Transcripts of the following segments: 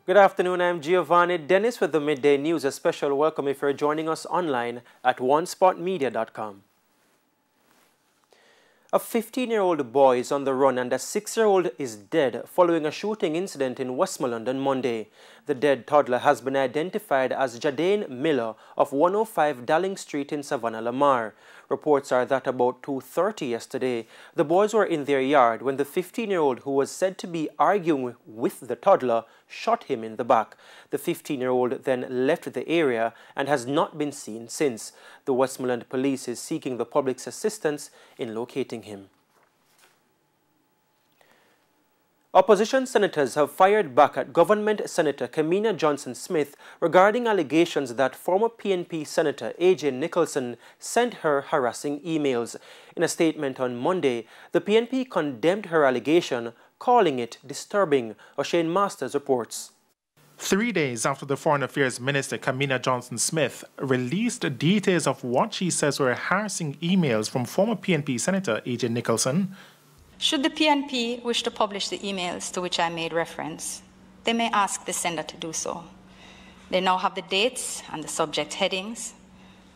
Good afternoon, I'm Giovanni Dennis with the Midday News. A special welcome if you're joining us online at onespotmedia.com. A 15-year-old boy is on the run and a 6-year-old is dead following a shooting incident in Westmoreland on Monday. The dead toddler has been identified as Jadane Miller of 105 Dalling Street in Savannah, Lamar. Reports are that about 2:30 yesterday, the boys were in their yard when the 15-year-old, who was said to be arguing with the toddler, shot him in the back. The 15-year-old then left the area and has not been seen since. The Westmoreland police is seeking the public's assistance in locating him. Opposition senators have fired back at Government Senator Caymana Johnson-Smith regarding allegations that former PNP Senator A.J. Nicholson sent her harassing emails. In a statement on Monday, the PNP condemned her allegation, calling it disturbing. O'Shane Masters reports. 3 days after the Foreign Affairs Minister Caymana Johnson-Smith released details of what she says were harassing emails from former PNP Senator A.J. Nicholson, should the PNP wish to publish the emails to which I made reference, they may ask the sender to do so. They now have the dates and the subject headings.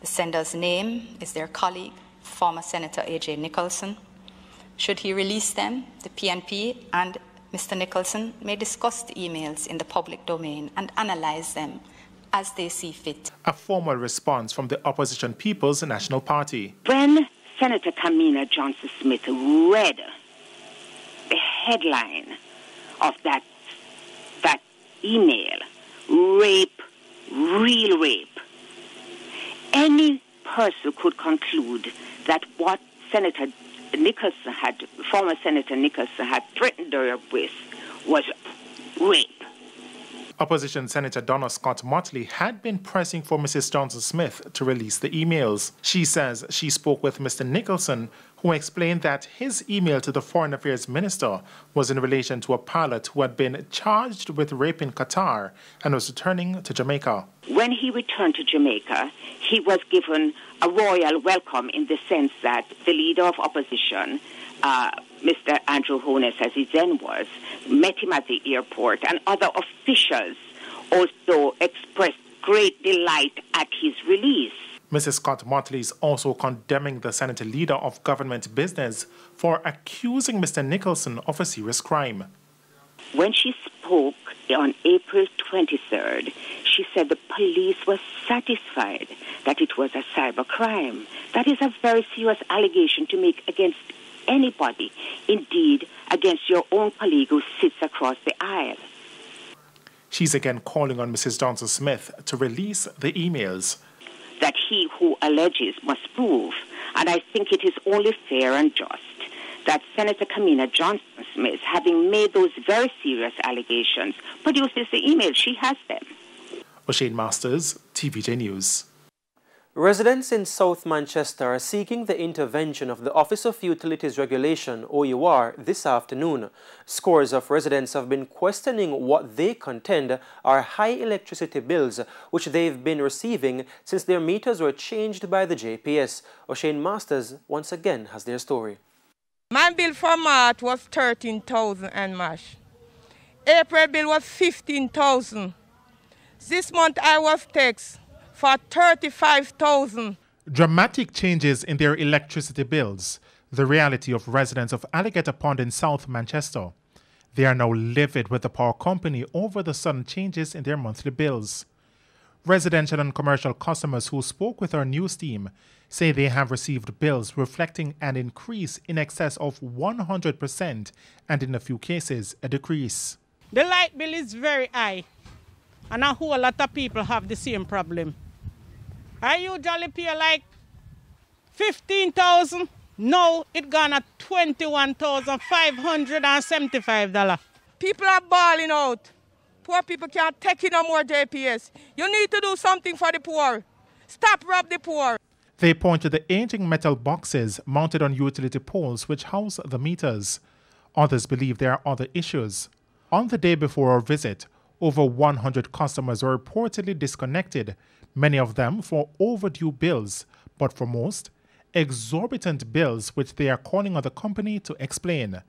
The sender's name is their colleague, former Senator A.J. Nicholson. Should he release them, the PNP and Mr. Nicholson may discuss the emails in the public domain and analyze them as they see fit. A formal response from the opposition People's National Party. When Senator Caymana Johnson-Smith read the headline of that email, rape, real rape, any person could conclude that what former Senator Nicholson had threatened her with was rape. Opposition Senator Donna Scott Motley had been pressing for Mrs. Johnson-Smith to release the emails. She says she spoke with Mr. Nicholson, who explained that his email to the Foreign Affairs Minister was in relation to a pilot who had been charged with rape in Qatar and was returning to Jamaica. When he returned to Jamaica, he was given a royal welcome in the sense that the leader of opposition, Mr. Andrew Holness, as he then was, met him at the airport, and other officials also expressed great delight at his release. Mrs. Scott Motley is also condemning the Senator Leader of Government Business for accusing Mr. Nicholson of a serious crime. When she spoke on April 23rd, she said the police was satisfied that it was a cyber crime. That is a very serious allegation to make against anybody, indeed against your own colleague who sits across the aisle. She's again calling on Mrs. Johnson-Smith to release the emails. That he who alleges must prove, and I think it is only fair and just that Senator Caymana Johnson-Smith, having made those very serious allegations, produces the emails. She has them. O'Shane Masters, TVJ News. Residents in South Manchester are seeking the intervention of the Office of Utilities Regulation, OUR, this afternoon. Scores of residents have been questioning what they contend are high electricity bills, which they've been receiving since their meters were changed by the JPS. O'Shane Masters once again has their story. My bill for March was 13,000 and mash. April bill was 15,000. This month I was taxed for 35,000. Dramatic changes in their electricity bills, the reality of residents of Alligator Pond in South Manchester. They are now livid with the power company over the sudden changes in their monthly bills. Residential and commercial customers who spoke with our news team say they have received bills reflecting an increase in excess of 100% and in a few cases a decrease. The light bill is very high, and a whole lot of people have the same problem. I usually pay like 15,000. Now it gone at $21,575. People are balling out. Poor people can't take in no more JPS. You need to do something for the poor. Stop rob the poor. They point to the aging metal boxes mounted on utility poles which house the meters. Others believe there are other issues. On the day before our visit, over 100 customers were reportedly disconnected, many of them for overdue bills, but for most, exorbitant bills which they are calling on the company to explain.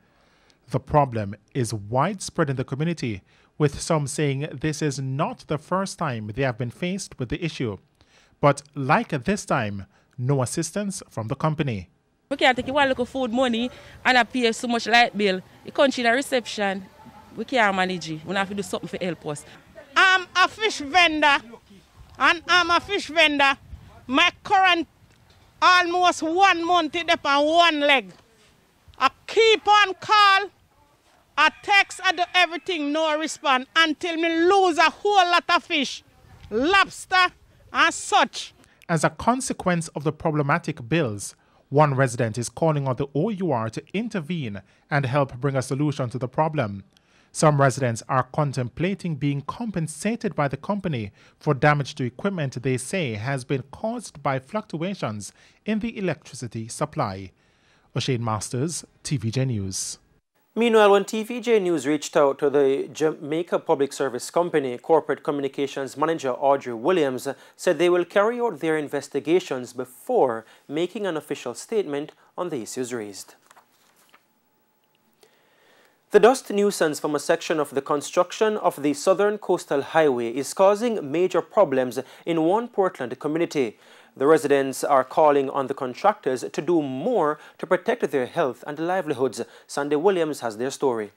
The problem is widespread in the community, with some saying this is not the first time they have been faced with the issue. But like this time, no assistance from the company. We can't take one local food money and I pay so much light bill. The country in a reception, we can't manage it. We have to do something for help us. I'm a fish vendor, and I'm a fish vendor. My current almost 1 month it up on one leg. I keep on call, I text, I do everything, no respond until me lose a whole lot of fish, lobster and such. As a consequence of the problematic bills, one resident is calling on the OUR to intervene and help bring a solution to the problem. Some residents are contemplating being compensated by the company for damage to equipment they say has been caused by fluctuations in the electricity supply. O'Shane Masters, TVJ News. Meanwhile, when TVJ News reached out to the Jamaica Public Service Company, Corporate Communications Manager Audrey Williams said they will carry out their investigations before making an official statement on the issues raised. The dust nuisance from a section of the construction of the Southern Coastal Highway is causing major problems in one Portland community. The residents are calling on the contractors to do more to protect their health and livelihoods. Sandy Williams has their story.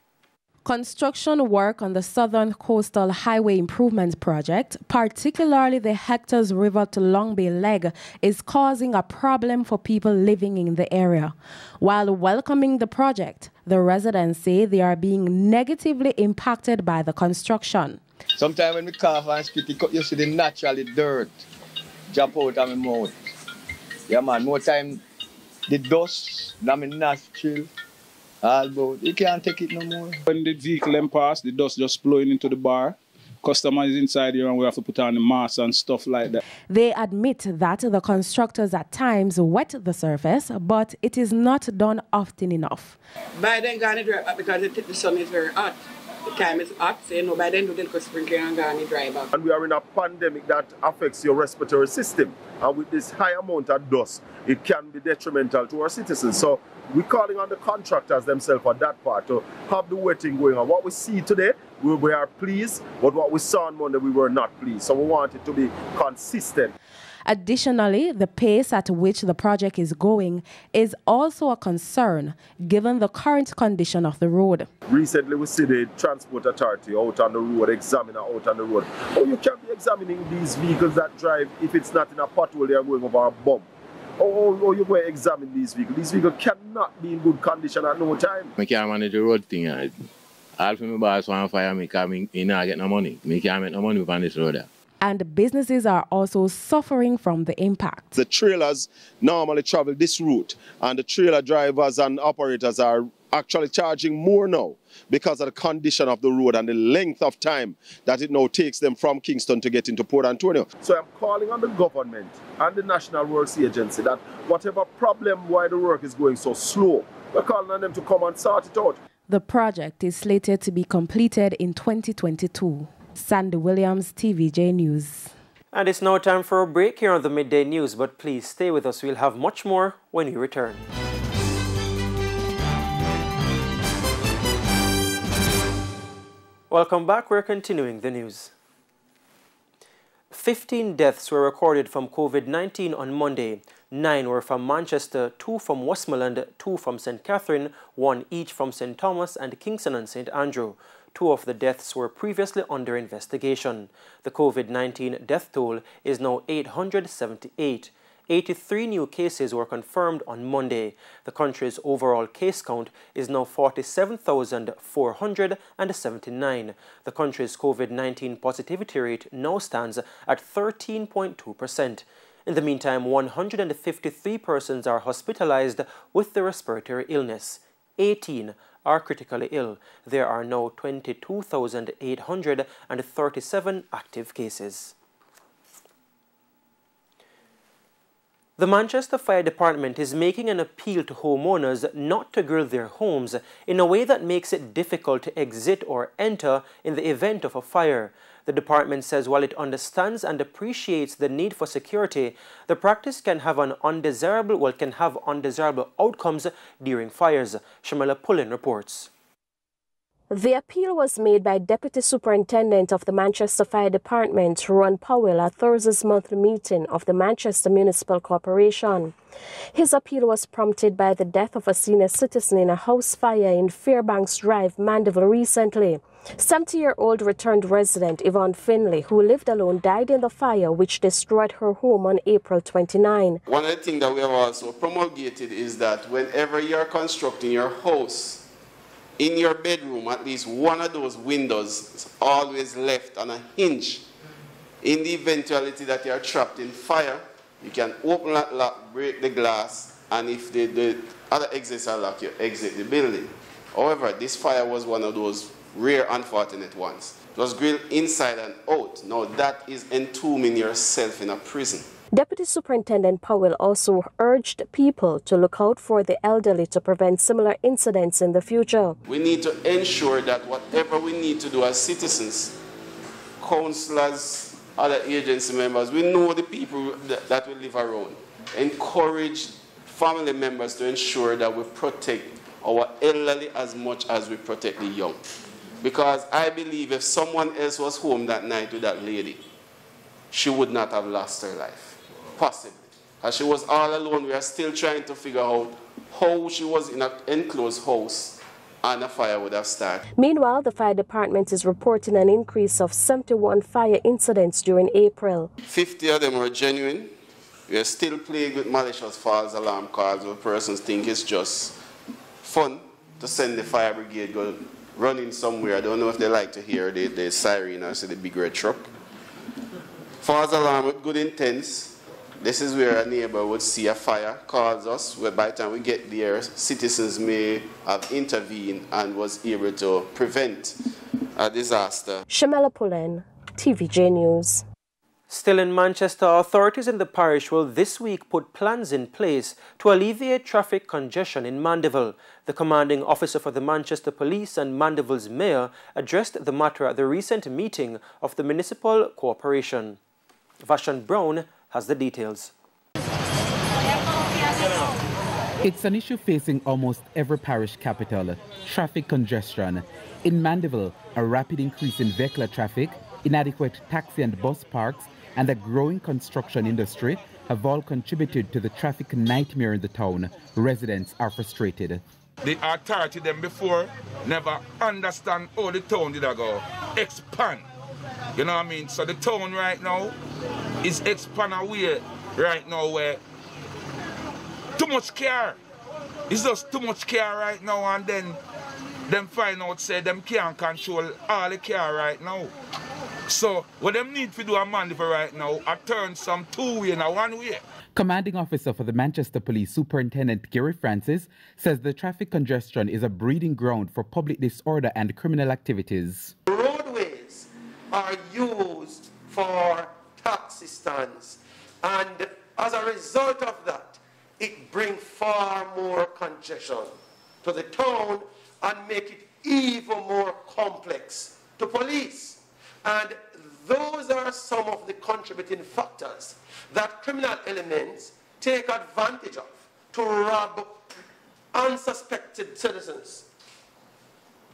Construction work on the Southern Coastal Highway Improvement Project, particularly the Hector's River to Long Bay leg, is causing a problem for people living in the area. While welcoming the project, the residents say they are being negatively impacted by the construction. Sometimes when we cough and spit, you see the naturally dirt drop out of my mouth. Yeah, man, more time the dust in my nostril. But you can't take it no more. When the vehicle pass, the dust just blowing into the bar. Customers inside here and we have to put on the mask and stuff like that. They admit that the constructors at times wet the surface, but it is not done often enough. By then, garden dry back because the sun is very hot. The time is hot, so you know, by then, they'll sprinkle and garden dry back. And we are in a pandemic that affects your respiratory system. And with this high amount of dust, it can be detrimental to our citizens. So we're calling on the contractors themselves for that part to have the wetting going on. What we see today, we are pleased, but what we saw on Monday, we were not pleased. So we want it to be consistent. Additionally, the pace at which the project is going is also a concern, given the current condition of the road. Recently, we see the Transport Authority out on the road, examiner out on the road. Oh, you can't be examining these vehicles that drive if it's not in a pothole, they are going over a bump. Oh, you're going to examine these vehicles. These vehicles cannot be in good condition at no time. I can't manage the road thing. All for my boss want to fire me because I not get no money. I can't make no money on this road. And businesses are also suffering from the impact. The trailers normally travel this route, and the trailer drivers and operators are actually charging more now because of the condition of the road and the length of time that it now takes them from Kingston to get into Port Antonio. So I'm calling on the government and the National Works Agency that whatever problem why the work is going so slow, we're calling on them to come and sort it out. The project is slated to be completed in 2022. Sandy Williams, TVJ News. And it's now time for a break here on the Midday News, but please stay with us. We'll have much more when we return. Welcome back. We're continuing the news. 15 deaths were recorded from COVID-19 on Monday. 9 were from Manchester, 2 from Westmoreland, 2 from St. Catherine, 1 each from St. Thomas and Kingston and St. Andrew. 2 of the deaths were previously under investigation. The COVID-19 death toll is now 878. 83 new cases were confirmed on Monday. The country's overall case count is now 47,479. The country's COVID-19 positivity rate now stands at 13.2%. In the meantime, 153 persons are hospitalized with the respiratory illness. 18 are critically ill. There are now 22,837 active cases. The Manchester Fire Department is making an appeal to homeowners not to grill their homes in a way that makes it difficult to exit or enter in the event of a fire. The department says while it understands and appreciates the need for security, the practice can have undesirable outcomes during fires. Shamala Pullen reports. The appeal was made by Deputy Superintendent of the Manchester Fire Department, Ron Powell, at Thursday's monthly meeting of the Manchester Municipal Corporation. His appeal was prompted by the death of a senior citizen in a house fire in Fairbanks Drive, Mandeville, recently. 70-year-old returned resident Yvonne Finley, who lived alone, died in the fire which destroyed her home on April 29. One of the things that we have also promulgated is that whenever you're constructing your house, in your bedroom, at least one of those windows is always left on a hinge. In the eventuality that you are trapped in fire, you can open that lock, break the glass, and if the other exits are locked, you exit the building. However, this fire was one of those rare, unfortunate ones. It was grilled inside and out. Now that is entombing yourself in a prison. Deputy Superintendent Powell also urged people to look out for the elderly to prevent similar incidents in the future. We need to ensure that whatever we need to do as citizens, councillors, other agency members, we know the people that we live around. Encourage family members to ensure that we protect our elderly as much as we protect the young. Because I believe if someone else was home that night with that lady, she would not have lost her life. Possibly. As she was all alone, we are still trying to figure out how she was in an enclosed house and a fire would have started. Meanwhile, the fire department is reporting an increase of 71 fire incidents during April. 50 of them were genuine. We are still plagued with malicious false alarm calls where persons think it's just fun to send the fire brigade go running somewhere. I don't know if they like to hear the siren or see the big red truck. False alarm with good intents. This is where a neighbor would see a fire, calls us, where by the time we get there, citizens may have intervened and was able to prevent a disaster. Shamela Pullen, TVJ News. Still in Manchester, authorities in the parish will this week put plans in place to alleviate traffic congestion in Mandeville. The commanding officer for the Manchester Police and Mandeville's mayor addressed the matter at the recent meeting of the Municipal Corporation. Vashan Brown has the details. It's an issue facing almost every parish capital, traffic congestion. In Mandeville, a rapid increase in vehicular traffic, inadequate taxi and bus parks, and a growing construction industry have all contributed to the traffic nightmare in the town. Residents are frustrated. The authority them before never understand how the town did go expand. You know what I mean? So the town right now is expand away right now where too much care. It's just too much care right now, and then them find out say them can't control all the care right now. So what them need to do a Mandeville right now, I turn some two-way and one-way. Commanding officer for the Manchester Police, Superintendent Gary Francis, says the traffic congestion is a breeding ground for public disorder and criminal activities. Roadways are used for taxi stands, and as a result of that, it brings far more congestion to the town and make it even more complex to police. And those are some of the contributing factors that criminal elements take advantage of to rob unsuspected citizens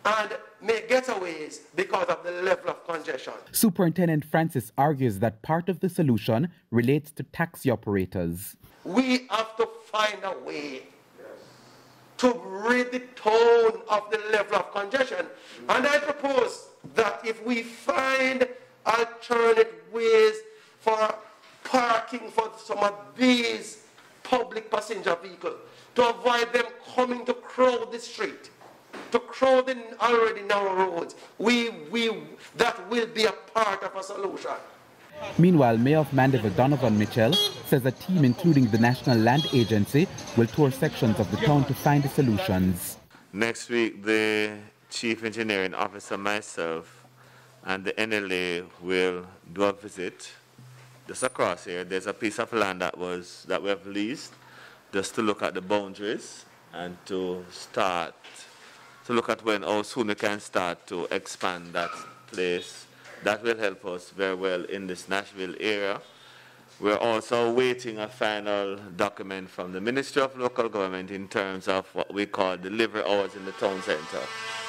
and make getaways because of the level of congestion. Superintendent Francis argues that part of the solution relates to taxi operators. We have to find a way to rid the town of the level of congestion. And I propose that if we find alternate ways for parking for some of these public passenger vehicles, to avoid them coming to crowd the street, to crowd the already narrow roads, that will be a part of a solution. Meanwhile, Mayor of Mandeville, Donovan Mitchell, says a team including the National Land Agency will tour sections of the town to find the solutions. Next week, the Chief Engineering Officer, myself, and the NLA will do a visit just across here. There's a piece of land that we have leased just to look at the boundaries and to start to look at how soon we can start to expand that place. That will help us very well in this Nashville area. We're also awaiting a final document from the Ministry of Local Government in terms of what we call delivery hours in the town center.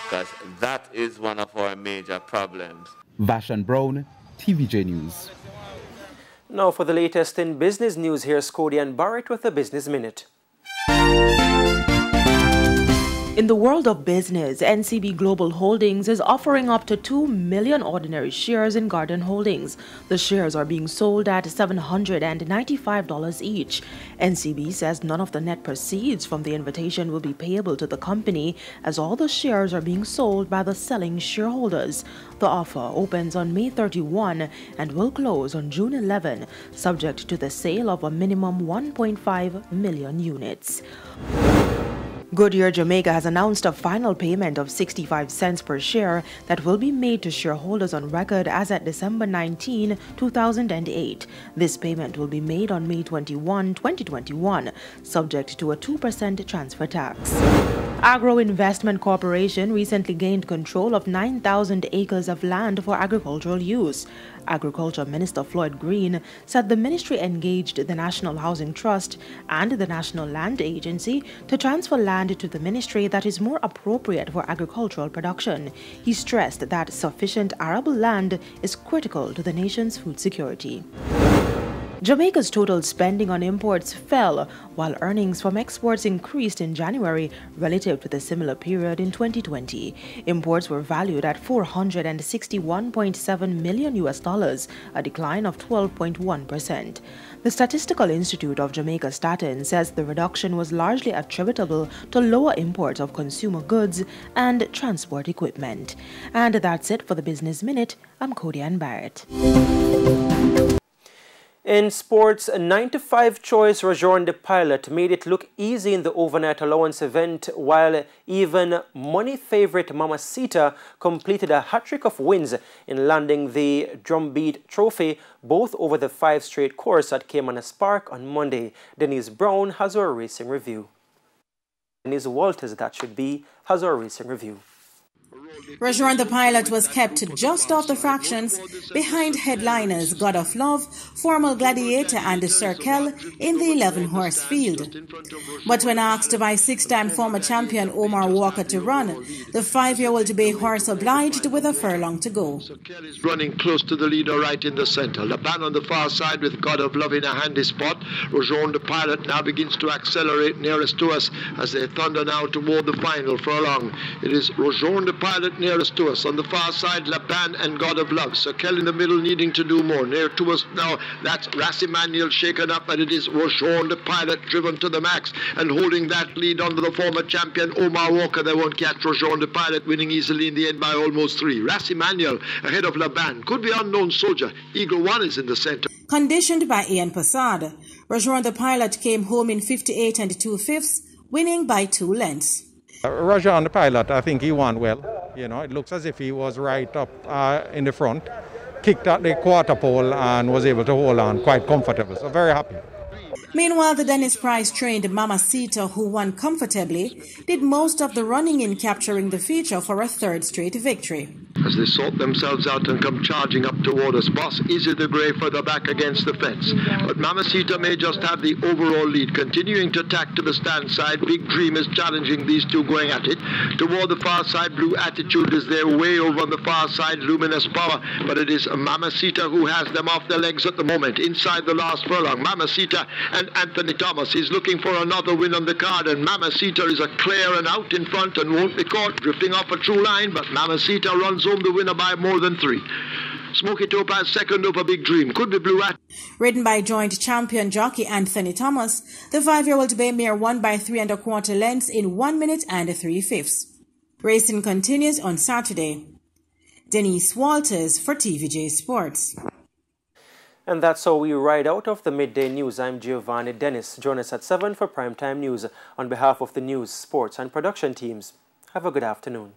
because that is one of our major problems. Vashan Brown, TVJ News. Now for the latest in business news, here's Cody and Barrett with the Business Minute. In the world of business, NCB Global Holdings is offering up to 2 million ordinary shares in Garden Holdings. The shares are being sold at $795 each. NCB says none of the net proceeds from the invitation will be payable to the company, as all the shares are being sold by the selling shareholders. The offer opens on May 31 and will close on June 11, subject to the sale of a minimum 1.5 million units. Goodyear Jamaica has announced a final payment of 65 cents per share that will be made to shareholders on record as at December 19, 2008. This payment will be made on May 21, 2021, subject to a 2% transfer tax. Agro Investment Corporation recently gained control of 9,000 acres of land for agricultural use. Agriculture Minister Floyd Green said the ministry engaged the National Housing Trust and the National Land Agency to transfer land to the ministry that is more appropriate for agricultural production. He stressed that sufficient arable land is critical to the nation's food security. Jamaica's total spending on imports fell, while earnings from exports increased in January relative to the similar period in 2020. Imports were valued at $461.7 million, a decline of 12.1%. The Statistical Institute of Jamaica Staten says the reduction was largely attributable to lower imports of consumer goods and transport equipment. And that's it for the Business Minute. I'm Cody Ann Barrett. In sports, 9-to-5 choice Rajon the Pilot made it look easy in the overnight allowance event, while even money favorite Mamacita completed a hat-trick of wins in landing the Drumbeat Trophy, both over the 5 straight course at Caymana Park on Monday. Denise Brown has our racing review. Denise Walters, that should be, has our racing review. Rajon the Pilot was kept just off the fractions behind headliners God of Love, Formal Gladiator and Circle in the 11-horse field. But when asked by 6-time former champion Omar Walker to run, the 5-year-old bay horse obliged with a furlong to go. Circle is running close to the leader right in the center. Laban on the far side with God of Love in a handy spot. Rajon the Pilot now begins to accelerate nearest to us as they thunder now toward the final furlong. It is Rajon the Pilot nearest to us. On the far side, Laban and God of Love. Circle in the middle needing to do more. Near to us now, that's Rassimanuel shaken up, and it is Rajon the Pilot driven to the max and holding that lead under the former champion Omar Walker. They won't catch Rajon the Pilot, winning easily in the end by almost 3. Rassimanuel ahead of Laban. Could be Unknown Soldier. Eagle 1 is in the center. Conditioned by Ian Passard, Rajon the Pilot came home in 58 2/5, winning by 2 lengths. Rajon the Pilot, I think he won well. You know, it looks as if he was right up in the front, kicked at the quarter pole and was able to hold on quite comfortable. So very happy. Meanwhile, the Dennis Price-trained Mamacita, who won comfortably, did most of the running in capturing the feature for a 3rd straight victory. As they sort themselves out and come charging up toward us, Boss Izzy the Grey further back against the fence. But Mamacita may just have the overall lead, continuing to tack to the stand side. Big Dream is challenging these two going at it. Toward the far side, Blue Attitude is there way over on the far side, Luminous Power. But it is Mamacita who has them off their legs at the moment. Inside the last furlong, Mamacita and Anthony Thomas is looking for another win on the card, and Mamacita is a clear and out in front and won't be caught drifting off a true line, but Mamacita runs home the winner by more than 3. Smoky Topaz second over Big Dream. Could be Blue At. Ridden by joint champion jockey Anthony Thomas, the 5-year-old bay mare won by 3 1/4 lengths in 1 minute and 3/5. Racing continues on Saturday. Denise Walters for TVJ Sports. And that's how we ride out of the midday news. I'm Giovanni Dennis. Join us at 7 for primetime news. On behalf of the news, sports and production teams, have a good afternoon.